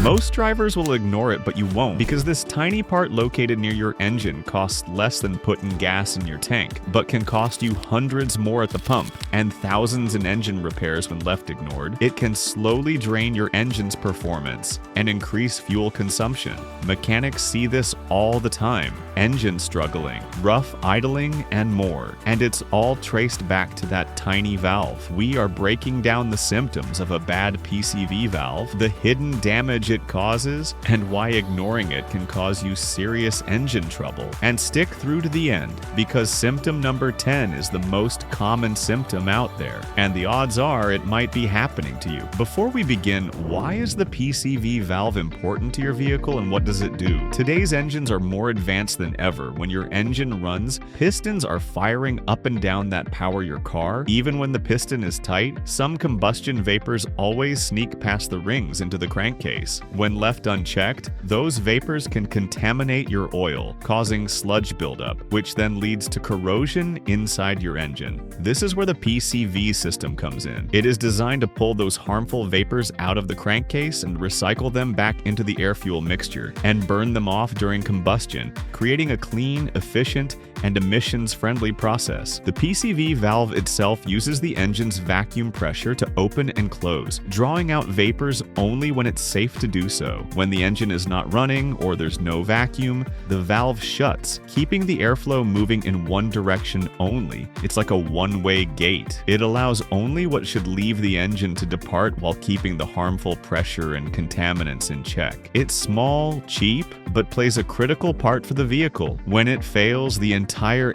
Most drivers will ignore it, but you won't, because this tiny part located near your engine costs less than putting gas in your tank, but can cost you hundreds more at the pump, and thousands in engine repairs when left ignored. It can slowly drain your engine's performance and increase fuel consumption. Mechanics see this all the time: engine struggling, rough idling, and more. And it's all traced back to that tiny valve. We are breaking down the symptoms of a bad PCV valve, the hidden damage it causes, and why ignoring it can cause you serious engine trouble. And stick through to the end, because symptom number 10 is the most common symptom out there, and the odds are it might be happening to you. Before we begin, why is the PCV valve important to your vehicle and what does it do? Today's engines are more advanced than ever. When your engine runs, pistons are firing up and down that power your car. Even when the piston is tight, some combustion vapors always sneak past the rings into the crankcase. When left unchecked, those vapors can contaminate your oil, causing sludge buildup, which then leads to corrosion inside your engine. This is where the PCV system comes in. It is designed to pull those harmful vapors out of the crankcase and recycle them back into the air-fuel mixture and burn them off during combustion, creating a clean, efficient, and emissions-friendly process. The PCV valve itself uses the engine's vacuum pressure to open and close, drawing out vapors only when it's safe to do so. When the engine is not running or there's no vacuum, the valve shuts, keeping the airflow moving in one direction only. It's like a one-way gate. It allows only what should leave the engine to depart while keeping the harmful pressure and contaminants in check. It's small, cheap, but plays a critical part for the vehicle. When it fails, the entire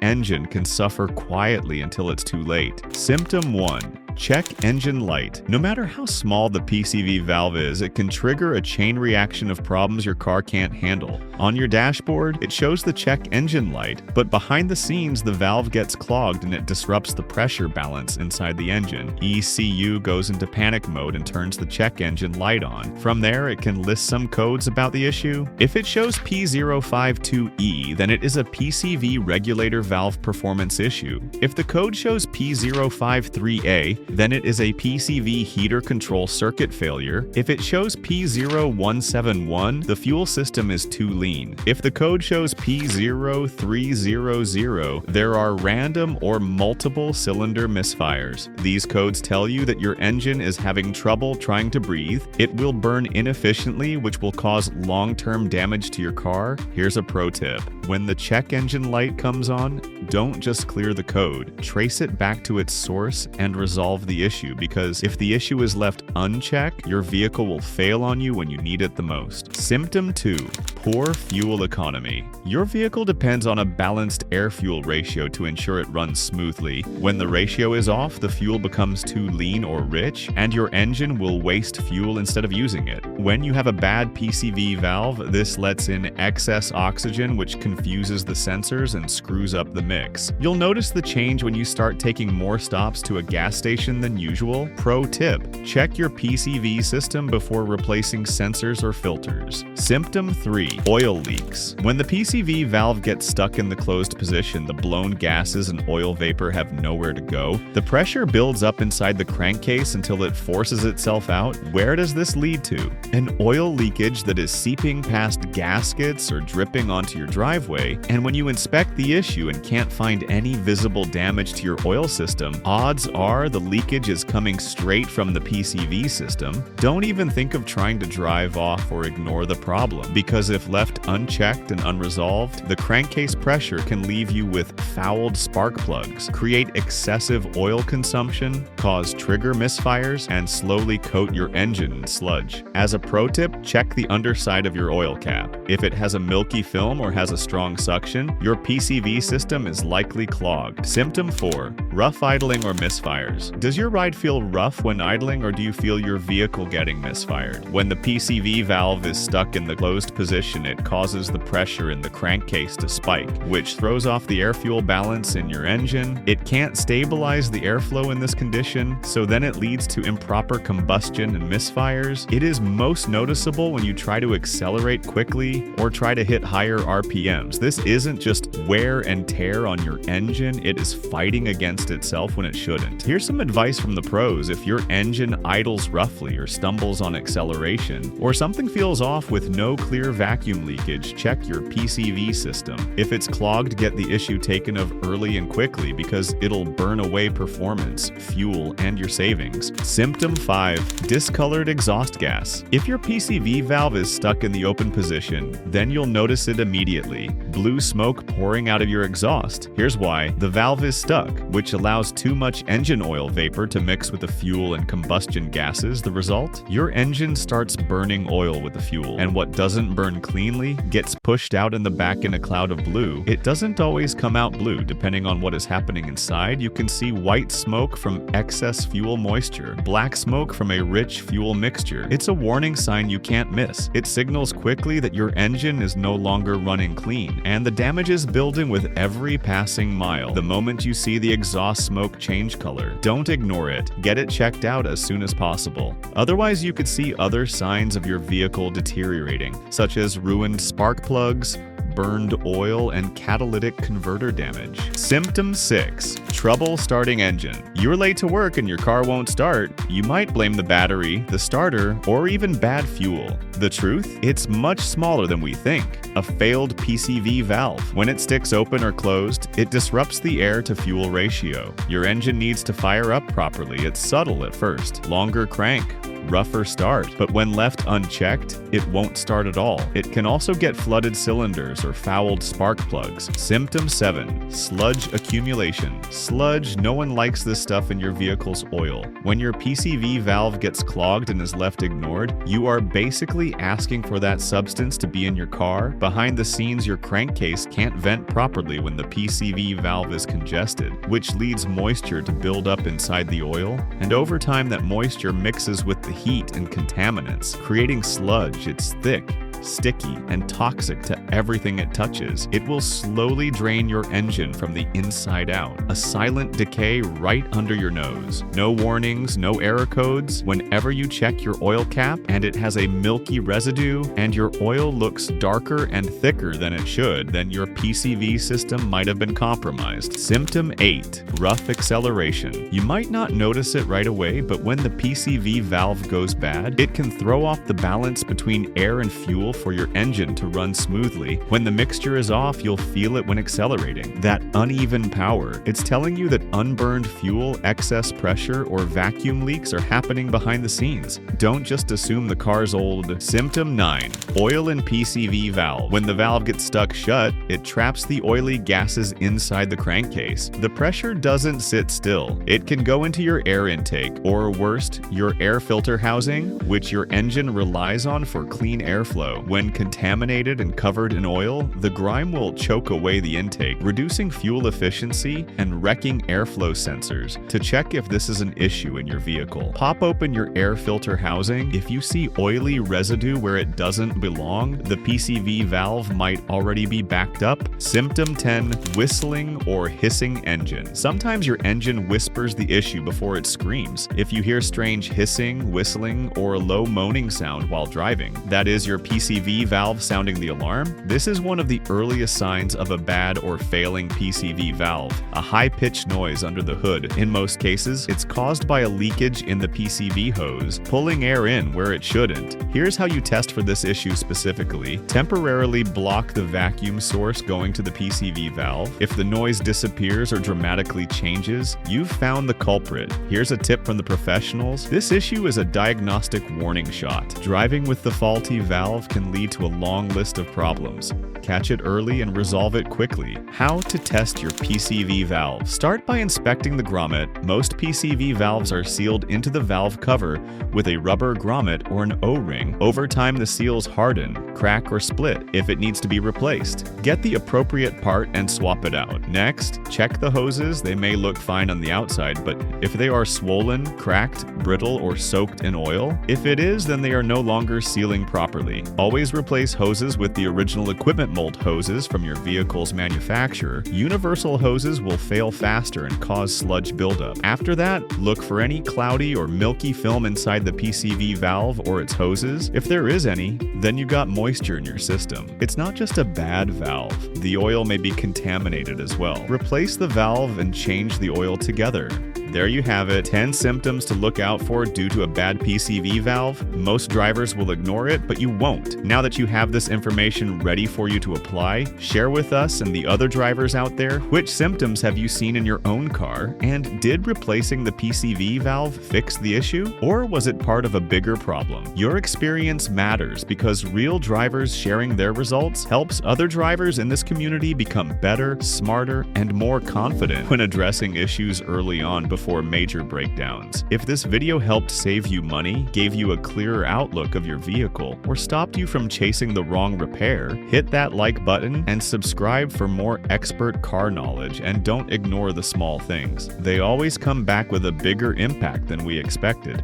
engine can suffer quietly until it's too late. Symptom 1. Check engine light. No matter how small the PCV valve is, it can trigger a chain reaction of problems your car can't handle. On your dashboard, it shows the check engine light, but behind the scenes, the valve gets clogged and it disrupts the pressure balance inside the engine. ECU goes into panic mode and turns the check engine light on. From there, it can list some codes about the issue. If it shows P052E, then it is a PCV regulator valve performance issue. If the code shows P053A, then it is a PCV heater control circuit failure. If it shows P0171, the fuel system is too lean. If the code shows P0300, there are random or multiple cylinder misfires. These codes tell you that your engine is having trouble trying to breathe. It will burn inefficiently, which will cause long-term damage to your car. Here's a pro tip. When the check engine light comes on, don't just clear the code. Trace it back to its source and resolve the issue, because if the issue is left unchecked, your vehicle will fail on you when you need it the most. Symptom 2. Poor fuel economy. Your vehicle depends on a balanced air-fuel ratio to ensure it runs smoothly. When the ratio is off, the fuel becomes too lean or rich, and your engine will waste fuel instead of using it. When you have a bad PCV valve, this lets in excess oxygen, which confuses the sensors and screws up the mix. You'll notice the change when you start taking more stops to a gas station than usual. Pro tip: check your PCV system before replacing sensors or filters. Symptom 3. Oil leaks. When the PCV valve gets stuck in the closed position, the blown gases and oil vapor have nowhere to go. The pressure builds up inside the crankcase until it forces itself out. Where does this lead to? An oil leakage that is seeping past gaskets or dripping onto your driveway. And when you inspect the issue and can't find any visible damage to your oil system, odds are the leakage is coming straight from the PCV system. Don't even think of trying to drive off or ignore the problem, because if left unchecked and unresolved, the crankcase pressure can leave you with fouled spark plugs, create excessive oil consumption, cause trigger misfires, and slowly coat your engine in sludge. As a pro tip, check the underside of your oil cap. If it has a milky film or has a strong suction, your PCV system is likely clogged. Symptom 4. Rough idling or misfires. Does your ride feel rough when idling, or do you feel your vehicle getting misfired? When the PCV valve is stuck in the closed position, it causes the pressure in the crankcase to spike, which throws off the air-fuel balance in your engine. It can't stabilize the airflow in this condition, so then it leads to improper combustion and misfires. It is most noticeable when you try to accelerate quickly or try to hit higher RPMs. This isn't just wear and tear on your engine, it is fighting against itself when it shouldn't. Here's some advice from the pros. If your engine idles roughly or stumbles on acceleration, or something feels off with no clear vacuum leakage, check your PCV system. If it's clogged, get the issue taken of early and quickly because it'll burn away performance, fuel, and your savings. Symptom 5. Discolored exhaust gas. If your PCV valve is stuck in the open position, then you'll notice it immediately. Blue smoke pouring out of your exhaust. Here's why. The valve is stuck, which allows too much engine oil vapor to mix with the fuel and combustion gases. The result? Your engine starts burning oil with the fuel, and what doesn't burn cleanly gets pushed out in the back in a cloud of blue. It doesn't always come out blue. Depending on what is happening inside, you can see white smoke from excess fuel moisture, black smoke from a rich fuel mixture. It's a warning sign you can't miss. It signals quickly that your engine is no longer running clean, and the damage is building with every passing mile. The moment you see the exhaust smoke change color, don't ignore it. Get it checked out as soon as possible. Otherwise, you could see other signs of your vehicle deteriorating, such as ruined spark plugs, burned oil, and catalytic converter damage. Symptom 6. Trouble starting engine. You're late to work and your car won't start. You might blame the battery, the starter, or even bad fuel. The truth? It's much smaller than we think. A failed PCV valve. When it sticks open or closed, it disrupts the air to fuel ratio. Your engine needs to fire up properly. It's subtle at first. Longer crank, rougher start, but when left unchecked, it won't start at all. It can also get flooded cylinders or fouled spark plugs. Symptom 7. Sludge accumulation. Sludge, no one likes this stuff in your vehicle's oil. When your PCV valve gets clogged and is left ignored, you are basically asking for that substance to be in your car. Behind the scenes, your crankcase can't vent properly when the PCV valve is congested, which leads moisture to build up inside the oil, and over time that moisture mixes with the heat and contaminants, creating sludge. It's thick, sticky, and toxic to everything it touches. It will slowly drain your engine from the inside out. A silent decay right under your nose. No warnings, no error codes. Whenever you check your oil cap and it has a milky residue and your oil looks darker and thicker than it should, then your PCV system might have been compromised. Symptom 8. Rough acceleration. You might not notice it right away, but when the PCV valve goes bad, it can throw off the balance between air and fuel for your engine to run smoothly. When the mixture is off, you'll feel it when accelerating. That uneven power. It's telling you that unburned fuel, excess pressure, or vacuum leaks are happening behind the scenes. Don't just assume the car's old. Symptom 9. Oil in PCV valve. When the valve gets stuck shut, it traps the oily gases inside the crankcase. The pressure doesn't sit still. It can go into your air intake, or worst, your air filter housing, which your engine relies on for clean airflow. When contaminated and covered in oil, the grime will choke away the intake, reducing fuel efficiency and wrecking airflow sensors. To check if this is an issue in your vehicle, pop open your air filter housing. If you see oily residue where it doesn't belong, the PCV valve might already be backed up. Symptom 10. Whistling or hissing engine. Sometimes your engine whispers the issue before it screams. If you hear strange hissing, whistling, or a low moaning sound while driving, that is your PCV valve sounding the alarm. This is one of the earliest signs of a bad or failing PCV valve. A high-pitched noise under the hood. In most cases, it's caused by a leakage in the PCV hose, pulling air in where it shouldn't. Here's how you test for this issue specifically. Temporarily block the vacuum source going to the PCV valve. If the noise disappears or dramatically changes, you've found the culprit. Here's a tip from the professionals. This issue is a diagnostic warning shot. Driving with the faulty valve can lead to a long list of problems. Catch it early and resolve it quickly. How to test your PCV valve. Start by inspecting the grommet. Most PCV valves are sealed into the valve cover with a rubber grommet or an O-ring. Over time, the seals harden, crack, or split if it needs to be replaced. Get the appropriate part and swap it out. Next, check the hoses. They may look fine on the outside, but if they are swollen, cracked, brittle, or soaked in oil, if it is, then they are no longer sealing properly. Always replace hoses with the original equipment mold hoses from your vehicle's manufacturer. Universal hoses will fail faster and cause sludge buildup. After that, look for any cloudy or milky film inside the PCV valve or its hoses. If there is any, then you got moisture in your system. It's not just a bad valve. The oil may be contaminated as well. Replace the valve and change the oil together. There you have it, 10 symptoms to look out for due to a bad PCV valve. Most drivers will ignore it, but you won't. Now that you have this information ready for you to apply, share with us and the other drivers out there which symptoms have you seen in your own car, and did replacing the PCV valve fix the issue? Or was it part of a bigger problem? Your experience matters because real drivers sharing their results helps other drivers in this community become better, smarter, and more confident when addressing issues early on before major breakdowns. If this video helped save you money, gave you a clearer outlook of your vehicle, or stopped you from chasing the wrong repair, hit that like button and subscribe for more expert car knowledge, and don't ignore the small things. They always come back with a bigger impact than we expected.